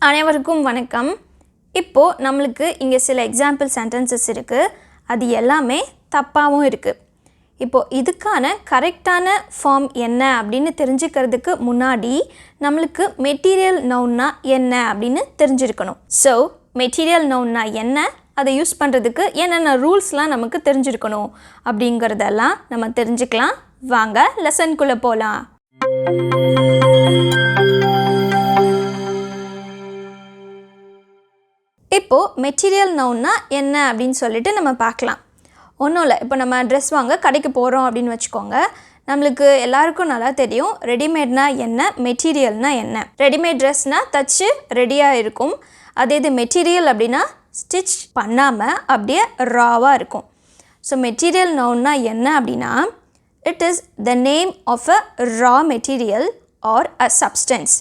அனைவருக்கும் வணக்கம். இப்போ நம்மளுக்கு இங்க சில எக்ஸாம்பிள் சென்டென்சஸ் இருக்கு. அது எல்லாமே தப்பாவும் இருக்கு. இப்போ இதுக்கான கரெக்டான ஃபார்ம் என்ன அப்படின்னு தெரிஞ்சுக்கிறதுக்கு முன்னாடி நம்மளுக்கு மெட்டீரியல் நவுன்னா என்ன அப்படின்னு தெரிஞ்சிருக்கணும். ஸோ மெட்டீரியல் நவுன்னா என்ன, அதை யூஸ் பண்ணுறதுக்கு என்னென்ன ரூல்ஸ்லாம் நமக்கு தெரிஞ்சிருக்கணும் அப்படிங்கிறதெல்லாம் நம்ம தெரிஞ்சுக்கலாம். வாங்க லெசன்குள்ளே போகலாம். இப்போது மெட்டீரியல் நவுன்னா என்ன அப்படின்னு சொல்லிட்டு நம்ம பார்க்கலாம். ஒன்றும் இல்லை, இப்போ நம்ம ட்ரெஸ் வாங்க கடைக்கு போகிறோம் அப்படின்னு வச்சுக்கோங்க. நம்மளுக்கு எல்லாருக்கும் நல்லா தெரியும் ரெடிமேட்னா என்ன, மெட்டீரியல்னா என்ன. ரெடிமேட் ட்ரெஸ்னால் தச்சு ரெடியாக இருக்கும். அதே இது மெட்டீரியல் அப்படின்னா ஸ்டிச் பண்ணாமல் அப்படியே ராவாக இருக்கும். ஸோ மெட்டீரியல் நவுன்னா என்ன அப்படின்னா it is the name of a raw material or a substance.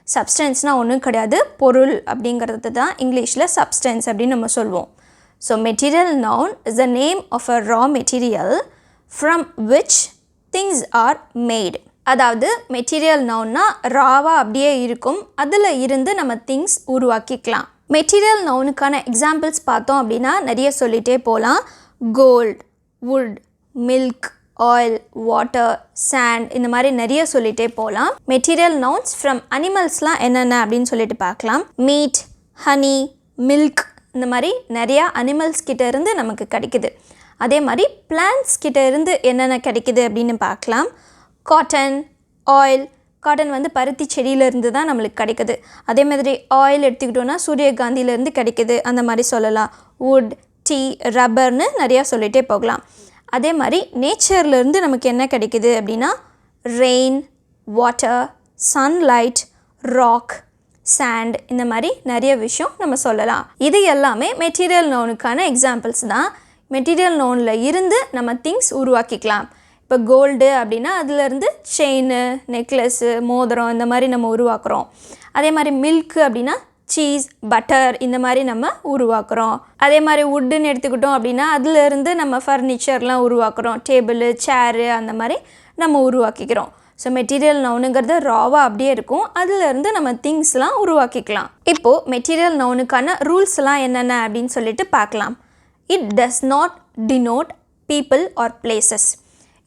சப்ஸ்டன்ஸ்னால் ஒன்றும் கிடையாது, பொருள் அப்படிங்கிறது தான் இங்கிலீஷில் சப்ஸ்டன்ஸ் அப்படின்னு நம்ம சொல்லுவோம். So material noun is the name of a raw material from which things are made. அதாவது மெட்டீரியல் நவுன்னா ராவாக அப்படியே இருக்கும், அதில் இருந்து நம்ம திங்ஸ் உருவாக்கிக்கலாம். மெட்டீரியல் நவுனுக்கான எக்ஸாம்பிள்ஸ் பார்த்தோம் அப்படின்னா நிறைய சொல்லிகிட்டே போகலாம். Gold, wood, milk, oil, water, sand, இந்த மாதிரி நிறைய சொல்லிகிட்டே போகலாம். மெட்டீரியல் நவுன்ஸ் ஃப்ரம் அனிமல்ஸ்லாம் என்னென்ன அப்படின்னு சொல்லிட்டு பார்க்கலாம். மீட், ஹனி, மில்க், இந்த மாதிரி நிறையா அனிமல்ஸ் கிட்ட இருந்து நமக்கு கிடைக்குது. அதே மாதிரி பிளான்ட்ஸ் கிட்ட இருந்து என்னென்ன கிடைக்குது அப்படின்னு பார்க்கலாம். காட்டன், ஆயில், காட்டன் வந்து பருத்தி செடியிலேருந்து தான் நம்மளுக்கு கிடைக்குது. அதே மாதிரி ஆயில் எடுத்துக்கிட்டோன்னா சூரியகாந்தியிலேருந்து கிடைக்குது, அந்த மாதிரி சொல்லலாம். வுட், டீ, ரப்பர்னு நிறையா சொல்லிகிட்டே போகலாம். அதே மாதிரி நேச்சர்லேருந்து நமக்கு என்ன கிடைக்குது அப்படின்னா rain, water, sunlight, rock, sand, இந்த மாதிரி நிறைய விஷயம் நம்ம சொல்லலாம். இது எல்லாமே மெட்டீரியல் நவுனுக்கான எக்ஸாம்பிள்ஸ் தான். மெட்டீரியல் நவுனில் இருந்து நம்ம திங்ஸ் உருவாக்கிக்கலாம். இப்போ கோல்டு அப்படின்னா அதுலேருந்து செயின், நெக்லஸ்ஸு, மோதிரம், இந்த மாதிரி நம்ம உருவாக்குறோம். அதே மாதிரி மில்க்கு அப்படின்னா சீஸ், பட்டர், இந்த மாதிரி நம்ம உருவாக்குறோம். அதே மாதிரி வுட்டுன்னு எடுத்துக்கிட்டோம் அப்படின்னா அதுலேருந்து நம்ம ஃபர்னிச்சர்லாம் உருவாக்குறோம். டேபிள், சேரு, அந்த மாதிரி நம்ம உருவாக்கிக்கிறோம். ஸோ மெட்டீரியல் நவுனுங்கிறது ராவாக அப்படியே இருக்கும், அதுலேருந்து நம்ம திங்ஸ்லாம் உருவாக்கிக்கலாம். இப்போது மெட்டீரியல் நவுனுக்கான ரூல்ஸ்லாம் என்னென்ன அப்படின்னு சொல்லிட்டு பார்க்கலாம். It does not denote people are places.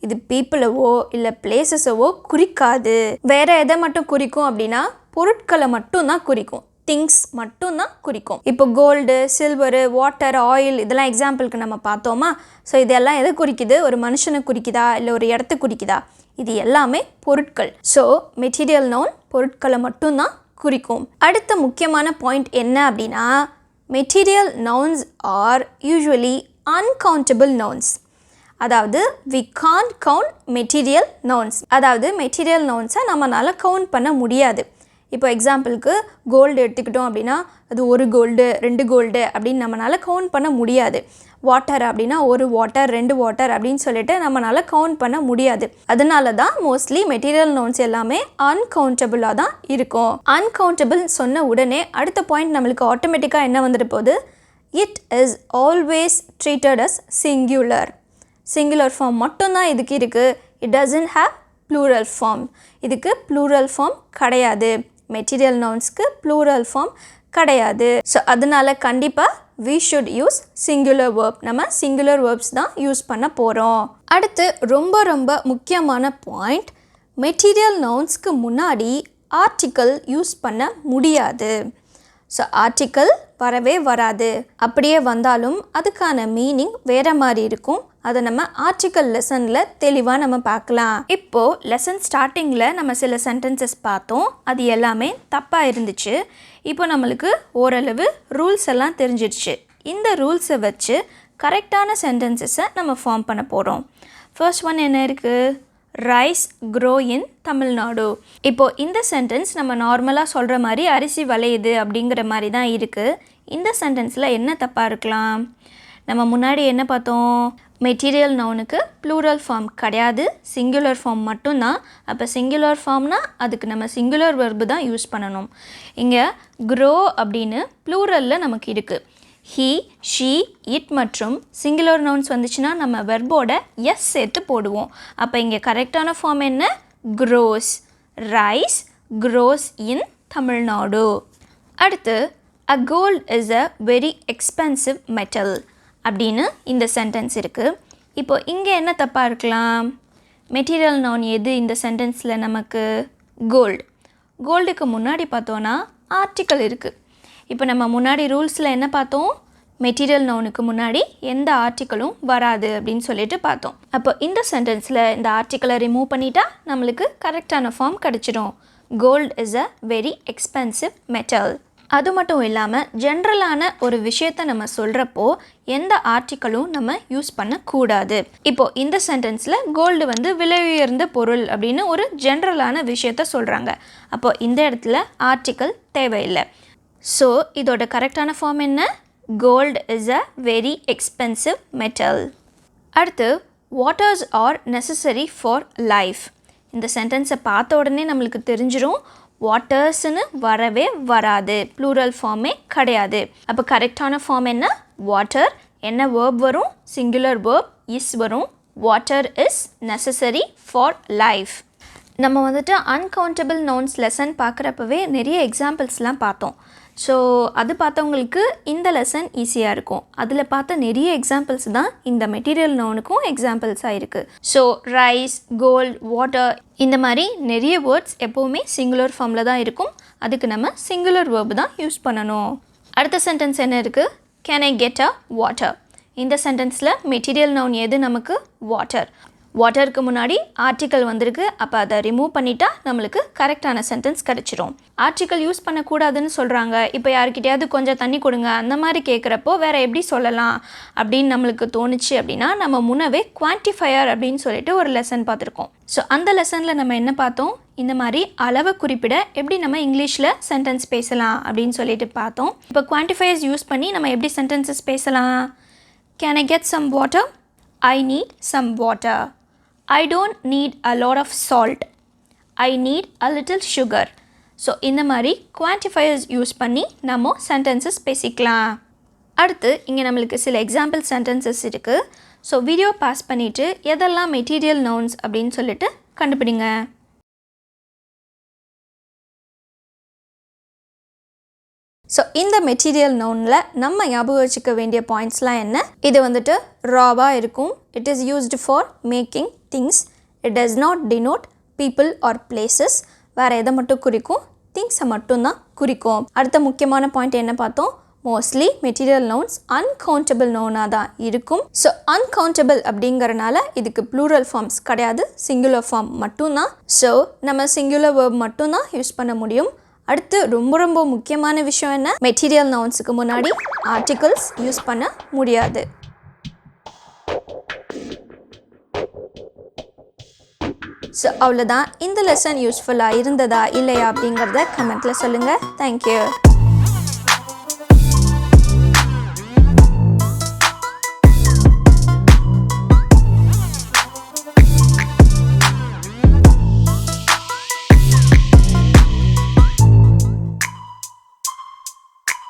இது பீப்புளவோ இல்லை பிளேசஸவோ குறிக்காது. வேறு எதை மட்டும் குறிக்கும் அப்படின்னா பொருட்களை மட்டும்தான் குறிக்கும், திங்ஸ் மட்டும்தான் குறிக்கும். இப்போ கோல்டு, சில்வரு, வாட்டர், ஆயில், இதெல்லாம் எக்ஸாம்பிளுக்கு நம்ம பார்த்தோமா. ஸோ இதெல்லாம் எதை குறிக்குது? ஒரு மனுஷனை குறிக்குதா இல்லை ஒரு இடத்த குறிக்குதா? இது எல்லாமே பொருட்கள். ஸோ மெட்டீரியல் நவுன் பொருட்களை மட்டும்தான் குறிக்கும். அடுத்த முக்கியமான பாயிண்ட் என்ன அப்படின்னா material nouns are usually uncountable nouns. அதாவது we can't count material nouns. அதாவது மெட்டீரியல் நவுன்ஸை நம்மளால் கவுண்ட் பண்ண முடியாது. இப்போ எக்ஸாம்பிளுக்கு கோல்டு எடுத்துக்கிட்டோம் அப்படின்னா அது ஒரு கோல்டு, 2 கோல்டு அப்படின்னு நம்மளால் கவுண்ட் பண்ண முடியாது. வாட்டர் அப்படின்னா ஒரு வாட்டர், 2 வாட்டர் அப்படின்னு சொல்லிட்டு நம்மளால் கவுண்ட் பண்ண முடியாது. அதனால தான் மோஸ்ட்லி மெட்டீரியல் நவுன்ஸ் எல்லாமே அன்கவுண்டபிளாக தான் இருக்கும். அன்கவுண்டபிள் சொன்ன உடனே அடுத்த பாயிண்ட் நம்மளுக்கு ஆட்டோமேட்டிக்காக என்ன வந்துட்டு போகுது? It is always treated as singular. Singular form மட்டும்தான் இதுக்கு இருக்குது. It doesn't have plural form. இதுக்கு ப்ளூரல் ஃபார்ம் கிடையாது. மெட்டீரியல் நவுன்ஸ்க்கு ப்ளூரல் ஃபார்ம் கிடையாது. ஸோ அதனால் கண்டிப்பாக we should use singular verb. நம்ம singular verbs தான் யூஸ் பண்ண போகிறோம். அடுத்து ரொம்ப ரொம்ப முக்கியமான பாயிண்ட், மெட்டீரியல் நவுன்ஸ்க்கு முன்னாடி ஆர்டிக்கல் யூஸ் பண்ண முடியாது. ஸோ ஆர்டிக்கல் வரவே வராது. அப்படியே வந்தாலும் அதுக்கான மீனிங் வேறு மாதிரி இருக்கும். அதை நம்ம ஆர்டிக்கல் லெசனில் தெளிவாக நம்ம பார்க்கலாம். இப்போது லெசன் ஸ்டார்டிங்கில் நம்ம சில சென்டென்சஸ் பார்த்தோம், அது எல்லாமே தப்பாக இருந்துச்சு. இப்போ நம்மளுக்கு ஓரளவு ரூல்ஸ் எல்லாம் தெரிஞ்சிடுச்சு. இந்த ரூல்ஸை வச்சு கரெக்டான சென்டென்சஸை நம்ம ஃபார்ம் பண்ண போகிறோம். ஃபர்ஸ்ட் ஒன் என்ன இருக்குது? Rice grow in Tamil Nadu. இப்போது இந்த சென்டென்ஸ் நம்ம நார்மலாக சொல்கிற மாதிரி அரிசி விளையுது அப்படிங்கிற மாதிரி தான் இருக்குது. இந்த சென்டென்ஸில் என்ன தப்பாக இருக்கலாம்? நம்ம முன்னாடி என்ன பார்த்தோம்? மெட்டீரியல் நவுனுக்கு ப்ளூரல் ஃபார்ம் கிடையாது, சிங்குலர் ஃபார்ம் மட்டும்தான். அப்போ சிங்குலர் ஃபார்ம்னா அதுக்கு நம்ம சிங்குலர் வெர்பு தான் யூஸ் பண்ணணும். இங்கே க்ரோ அப்படின்னு ப்ளூரலில் நமக்கு இருக்குது. ஹீ, ஷீ, இட் மற்றும் சிங்குலர் நவுன்ஸ் வந்துச்சுன்னா நம்ம வெர்போட எஸ் சேர்த்து போடுவோம். அப்போ இங்கே கரெக்டான ஃபார்ம் என்ன? க்ரோஸ். ரைஸ் க்ரோஸ் இன் தமிழ்நாடு. அடுத்து a gold is a very expensive metal அப்படின்னு இந்த சென்டென்ஸ் இருக்குது. இப்போ இங்கே என்ன தப்பாக இருக்கலாம்? மெட்டீரியல் நவுன் எது இந்த சென்டென்ஸில் நமக்கு? கோல்டு. கோல்டுக்கு முன்னாடி பார்த்தோன்னா ஆர்டிக்கல் இருக்குது. இப்போ நம்ம முன்னாடி ரூல்ஸில் என்ன பார்த்தோம்? மெட்டீரியல் நவுனுக்கு முன்னாடி எந்த ஆர்டிக்கலும் வராது அப்படின்னு சொல்லிட்டு பார்த்தோம். அப்போ இந்த சென்டென்ஸில் இந்த ஆர்டிக்கலை ரிமூவ் பண்ணிட்டா நம்மளுக்கு கரெக்டான ஃபார்ம் கிடச்சிடும். Gold is a very expensive metal. அது மட்டும் இல்லாமல் ஜென்ரலான ஒரு விஷயத்தை நம்ம சொல்கிறப்போ எந்த ஆர்டிக்கலும் நம்ம யூஸ் பண்ணக்கூடாது. இப்போது இந்த சென்டென்ஸில் கோல்டு வந்து விலை உயர்ந்த பொருள் அப்படின்னு ஒரு ஜென்ரலான விஷயத்த சொல்கிறாங்க. அப்போது இந்த இடத்துல ஆர்டிக்கல் தேவையில்லை. ஸோ இதோட கரெக்டான ஃபார்ம் என்ன? Gold is a very expensive metal. அடுத்து waters are necessary for life. இந்த சென்டென்ஸை பார்த்த உடனே நம்மளுக்கு தெரிஞ்சிடும் வாட்டர்ஸ்னு வரவே வராது, ப்ளூரல் ஃபார்மே கிடையாது. அப்போ கரெக்டான ஃபார்ம் என்ன? வாட்டர். என்ன வேர்ப் வரும்? சிங்குலர் வேர்ப் இஸ் வரும். Water is necessary for life. நம்ம வந்துட்டு அன்கவுண்டபிள் நவுன்ஸ் லெசன் பார்க்குறப்பவே நிறைய எக்ஸாம்பிள்ஸ்லாம் பார்த்தோம். ஸோ அது பார்த்தவங்களுக்கு இந்த லெசன் ஈஸியாக இருக்கும். அதில் பார்த்த நிறைய எக்ஸாம்பிள்ஸ் தான் இந்த மெட்டீரியல் நவுனுக்கும் எக்ஸாம்பிள்ஸாக இருக்குது. ஸோ ரைஸ், கோல்ட், வாட்டர் இந்த மாதிரி நிறைய வேர்ட்ஸ் எப்போவுமே சிங்குலர் ஃபார்மில் தான் இருக்கும். அதுக்கு நம்ம சிங்குலர் வேர்பு தான் யூஸ் பண்ணணும். அடுத்த சென்டென்ஸ் என்ன இருக்குது? Can I get a water. இந்த சென்டென்ஸில் மெட்டீரியல் நவுன் எது நமக்கு? வாட்டர். வாட்டருக்கு முன்னாடி ஆர்டிக்கல் வந்திருக்கு. அப்போ அதை ரிமூவ் பண்ணிட்டா நம்மளுக்கு கரெக்டான சென்டென்ஸ் கிடச்சிரும். ஆர்டிக்கல் யூஸ் பண்ணக்கூடாதுன்னு சொல்கிறாங்க. இப்போ யாருக்கிட்டையாவது கொஞ்சம் தண்ணி கொடுங்க அந்த மாதிரி கேட்குறப்போ வேறு எப்படி சொல்லலாம் அப்படின்னு நம்மளுக்கு தோணுச்சு அப்படின்னா நம்ம முன்னவே குவான்டிஃபையர் அப்படின்னு சொல்லிட்டு ஒரு லெசன் பார்த்துருக்கோம். ஸோ அந்த லெசனில் நம்ம என்ன பார்த்தோம்? இந்த மாதிரி அளவை குறிப்பிட எப்படி நம்ம இங்கிலீஷில் சென்டென்ஸ் பேசலாம் அப்படின்னு சொல்லிட்டு பார்த்தோம். இப்போ குவான்டிஃபையர்ஸ் யூஸ் பண்ணி நம்ம எப்படி சென்டென்சஸ் பேசலாம்? Can I get some water? I need some water. I don't need a lot of salt. I need a little sugar. So இந்த மாதிரி குவான்டிஃபையர்ஸ் யூஸ் பண்ணி நம்ம சென்டென்சஸ் பேசிக்கலாம். அடுத்து இங்கே நம்மளுக்கு சில எக்ஸாம்பிள் சென்டென்சஸ் இருக்குது. ஸோ வீடியோ பாஸ் பண்ணிவிட்டு எதெல்லாம் மெட்டீரியல் நவுன்ஸ் அப்படின்னு சொல்லிட்டு கண்டுபிடிங்க. ஸோ இந்த மெட்டீரியல் நவுனில் நம்ம ஞாபகம் வச்சுக்க வேண்டிய பாயிண்ட்ஸ்லாம் என்ன? இது வந்துட்டு ராவாக இருக்கும். It is used for making things. It does not denote people are places. வேறு எதை மட்டும் குறிக்கும்? திங்ஸை மட்டும்தான் குறிக்கும். அடுத்த முக்கியமான பாயிண்ட் என்ன பார்த்தோம்? மோஸ்ட்லி மெட்டீரியல் நவுன்ஸ் அன்கவுண்டபிள் நவுனாக தான் இருக்கும். ஸோ அன்கவுண்டபிள் அப்படிங்கிறனால இதுக்கு ப்ளூரல் ஃபார்ம்ஸ் கிடையாது, சிங்குலர் ஃபார்ம் மட்டும்தான். ஸோ நம்ம சிங்குலர் வேர்ப் மட்டும்தான் யூஸ் பண்ண முடியும். அடுத்து ரொம்ப ரொம்ப முக்கியமான விஷயம் என்ன? மெட்டீரியல் நவுன்ஸுக்கு முன்னாடி ஆர்டிகல்ஸ் யூஸ் பண்ண முடியாது. ஸோ அவ்வளோதான். இந்த லெசன் யூஸ்ஃபுல்லாக இருந்ததா இல்லையா அப்படிங்கிறத கமெண்ட்டில் சொல்லுங்கள். தேங்க்யூ.